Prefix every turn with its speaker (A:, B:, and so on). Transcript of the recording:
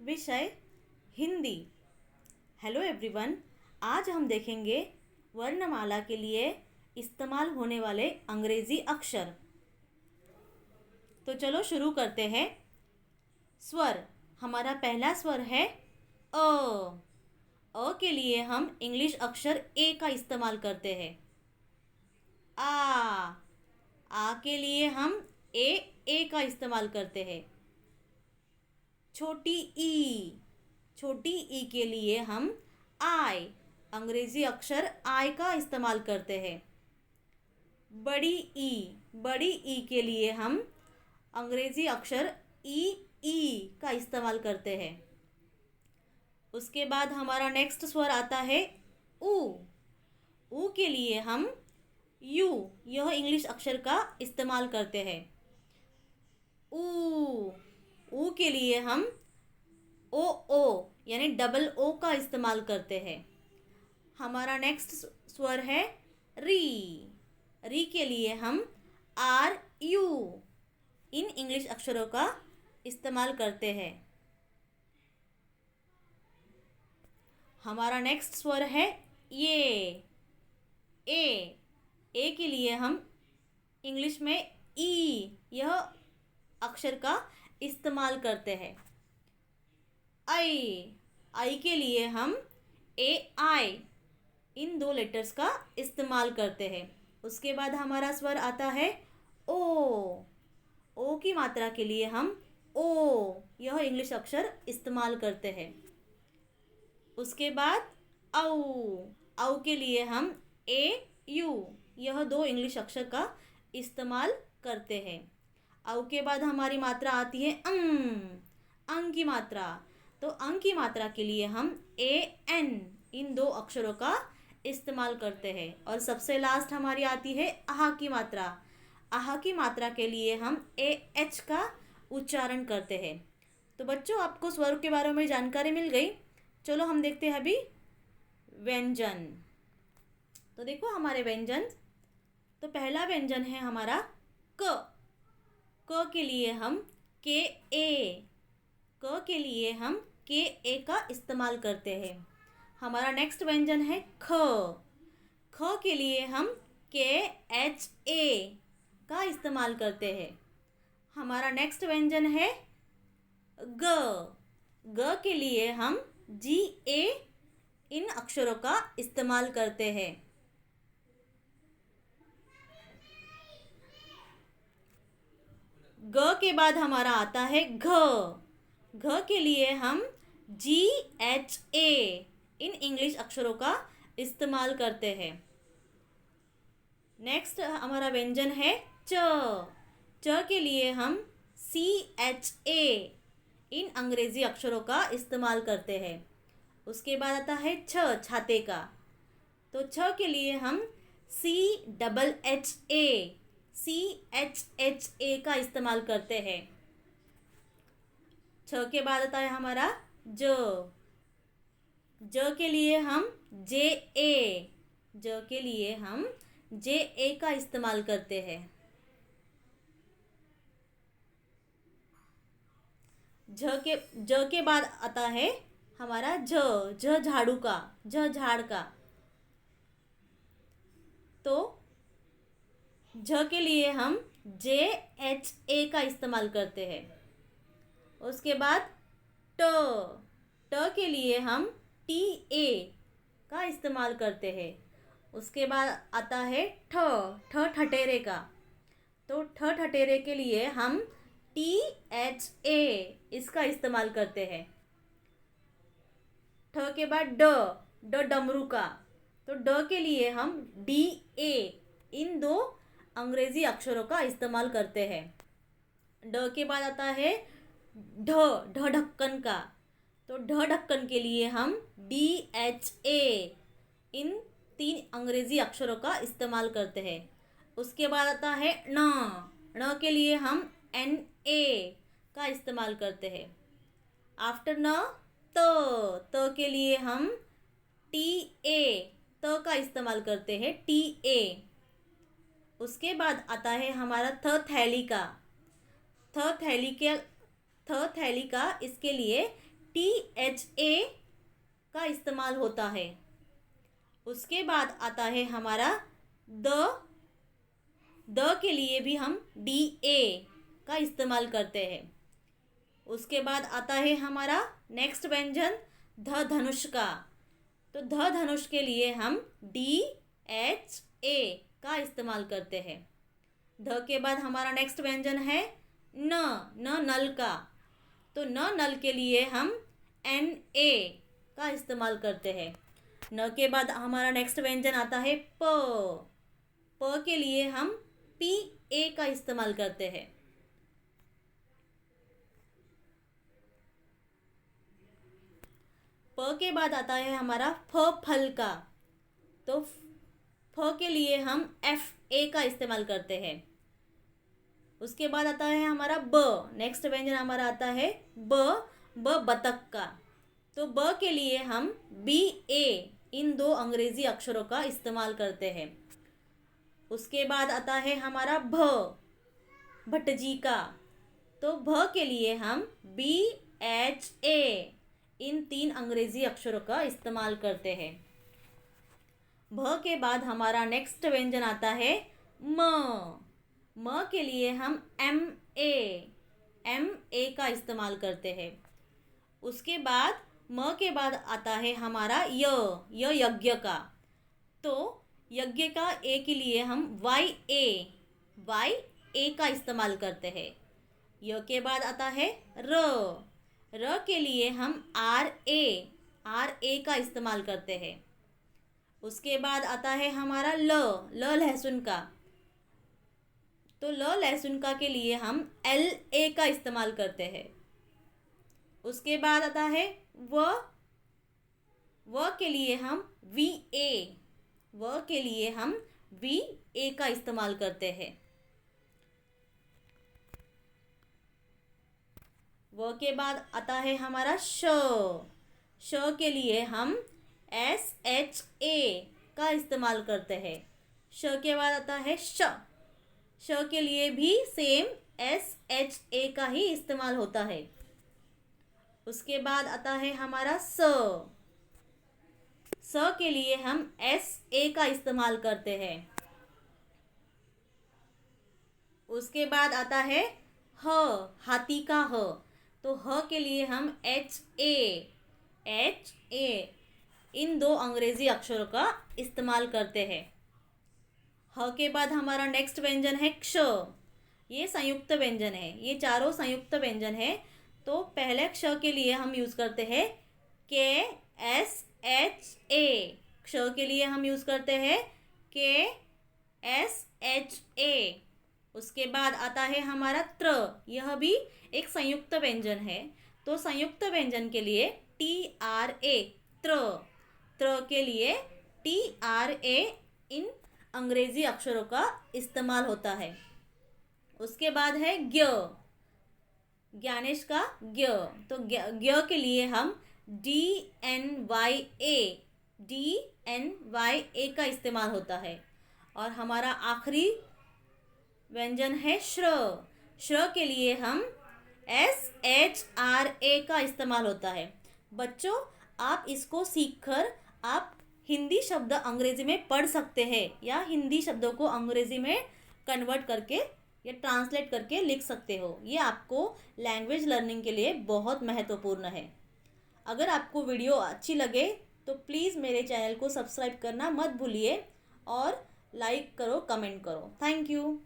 A: विषय Hindi. Hello everyone, आज हम देखेंगे वर्णमाला के लिए इस्तेमाल होने वाले अंग्रेजी अक्षर। तो चलो शुरू करते हैं। स्वर। हमारा पहला स्वर है अ। अ के लिए हम इंग्लिश अक्षर ए का इस्तेमाल करते हैं। आ के लिए हम ए का इस्तेमाल करते हैं। छोटी ई के लिए हम आई, अंग्रेजी अक्षर आई का इस्तेमाल करते हैं। बड़ी ई के लिए हम अंग्रेजी अक्षर ई का इस्तेमाल करते हैं। उसके बाद हमारा नेक्स्ट स्वर आता है ऊ के लिए हम यू, यह इंग्लिश अक्षर का इस्तेमाल करते हैं। ऊ के लिए हम ओ यानी डबल ओ का इस्तेमाल करते हैं। हमारा नेक्स्ट स्वर है री के लिए हम आर यू, इन इंग्लिश अक्षरों का इस्तेमाल करते हैं। हमारा नेक्स्ट स्वर है ए के लिए हम इंग्लिश में ई, यह अक्षर का इस्तेमाल करते हैं। आई के लिए हम आई, इन दो लेटर्स का इस्तेमाल करते हैं। उसके बाद हमारा स्वर आता है ओ की मात्रा के लिए हम ओ, यह इंग्लिश अक्षर इस्तेमाल करते हैं। उसके बाद औ के लिए हम यू, यह दो इंग्लिश अक्षर का इस्तेमाल करते हैं। औ के बाद हमारी मात्रा आती है अंग की मात्रा। तो अंग की मात्रा के लिए हम एन, इन दो अक्षरों का इस्तेमाल करते हैं। और सबसे लास्ट हमारी आती है आहा की मात्रा। आहा की मात्रा के लिए हम एच का उच्चारण करते हैं। तो बच्चों, आपको स्वर के बारे में जानकारी मिल गई। चलो हम देखते हैं अभी व्यंजन। तो देखो हमारे व्यंजन। तो पहला व्यंजन है हमारा क के लिए हम के लिए हम का इस्तेमाल करते हैं। हमारा नेक्स्ट व्यंजन है ख के लिए हम का इस्तेमाल करते हैं। हमारा नेक्स्ट व्यंजन है ग के लिए हम इन अक्षरों का इस्तेमाल करते हैं। ग के बाद हमारा आता है घ के लिए हम इन इंग्लिश अक्षरों का इस्तेमाल करते हैं। नेक्स्ट हमारा व्यंजन है च के लिए हम इन अंग्रेजी अक्षरों का इस्तेमाल करते हैं। उसके बाद आता है छाते का। तो छ के लिए हम CHHA का इस्तेमाल करते हैं। छ के बाद आता है हमारा ज के लिए हम JA का इस्तेमाल करते हैं। ज के बाद आता है हमारा झाड़ू का, झाड़ का। तो झ के लिए हम JHA का इस्तेमाल करते हैं। उसके बाद ट के लिए हम TA का इस्तेमाल करते हैं। उसके बाद आता है ठठेरे का। तो ठठेरे के लिए हम THA इसका इस्तेमाल करते हैं। ठ के बाद डमरू का। तो ड के लिए हम DA, इन दो अंग्रेजी अक्षरों का इस्तेमाल करते हैं। ड के बाद आता है ढक्कन का। तो ढक्कन के लिए हम DHA, इन 3 अंग्रेजी अक्षरों का इस्तेमाल करते हैं। उसके बाद आता है न के लिए हम NA का इस्तेमाल करते हैं। आफ्टर न त के लिए हम TA का इस्तेमाल करते हैं, TA। उसके बाद आता है हमारा थैली का। थैली का इसके लिए THA का इस्तेमाल होता है। उसके बाद आता है हमारा द के लिए भी हम DA का इस्तेमाल करते हैं। उसके बाद आता है हमारा नेक्स्ट व्यंजन धनुष का। तो धनुष के लिए हम DHA का इस्तेमाल करते हैं। ध के बाद हमारा नेक्स्ट व्यंजन है नल का। तो नल के लिए हम NA का इस्तेमाल करते हैं। न के बाद हमारा नेक्स्ट व्यंजन आता है प के लिए हम PA का इस्तेमाल करते हैं। प के बाद आता है हमारा फल का। तो फ के लिए हम FA का इस्तेमाल करते हैं। उसके बाद आता है हमारा नेक्स्ट व्यंजन हमारा आता है बतख का। तो ब के लिए हम BA इन 2 अंग्रेजी अक्षरों का इस्तेमाल करते हैं। उसके बाद आता है हमारा भटजी का। तो भ के लिए हम BHA इन 3 अंग्रेजी अक्षरों का इस्तेमाल करते हैं। भ के बाद हमारा नेक्स्ट व्यंजन आता है म के लिए हम MA का इस्तेमाल करते हैं। उसके बाद म के बाद आता है हमारा यज्ञ का। तो यज्ञ का ए के लिए हम YA का इस्तेमाल करते हैं। य के बाद आता है र के लिए हम RA का इस्तेमाल करते हैं। उसके बाद आता है हमारा ल लहसुन का। तो ल लहसुन का के लिए हम LA का इस्तेमाल करते हैं। उसके बाद आता है व के लिए हम VA का इस्तेमाल करते हैं। व के बाद आता है हमारा श के लिए हम SHA का इस्तेमाल करते हैं। श के बाद आता है श के लिए भी सेम SHA का ही इस्तेमाल होता है। उसके बाद आता है हमारा स के लिए हम SA का इस्तेमाल करते हैं। उसके बाद आता है हाथी का ह। तो ह के लिए हम HA इन 2 अंग्रेजी अक्षरों का इस्तेमाल करते हैं। ह के बाद हमारा नेक्स्ट व्यंजन है क्ष। ये संयुक्त व्यंजन है, ये चारों संयुक्त व्यंजन है। तो पहले क्ष के लिए हम यूज़ करते हैं KSHA। क्ष के लिए हम यूज़ करते हैं KSHA। उसके बाद आता है हमारा त्र। यह भी एक संयुक्त व्यंजन है। तो संयुक्त व्यंजन के लिए TRA त्र के लिए TRA इन अंग्रेजी अक्षरों का इस्तेमाल होता है। उसके बाद है ज्ञानेश का ज्ञ। तो ज्ञ के लिए हम DNYA का इस्तेमाल होता है। और हमारा आखिरी व्यंजन है श्र के लिए हम SHRA का इस्तेमाल होता है। बच्चों, आप इसको सीखकर आप हिंदी शब्द अंग्रेजी में पढ़ सकते हैं या हिंदी शब्दों को अंग्रेजी में कन्वर्ट करके या ट्रांसलेट करके लिख सकते हो। ये आपको लैंग्वेज लर्निंग के लिए बहुत महत्वपूर्ण है। अगर आपको वीडियो अच्छी लगे तो प्लीज़ मेरे चैनल को सब्सक्राइब करना मत भूलिए और लाइक करो, कमेंट करो। Thank you.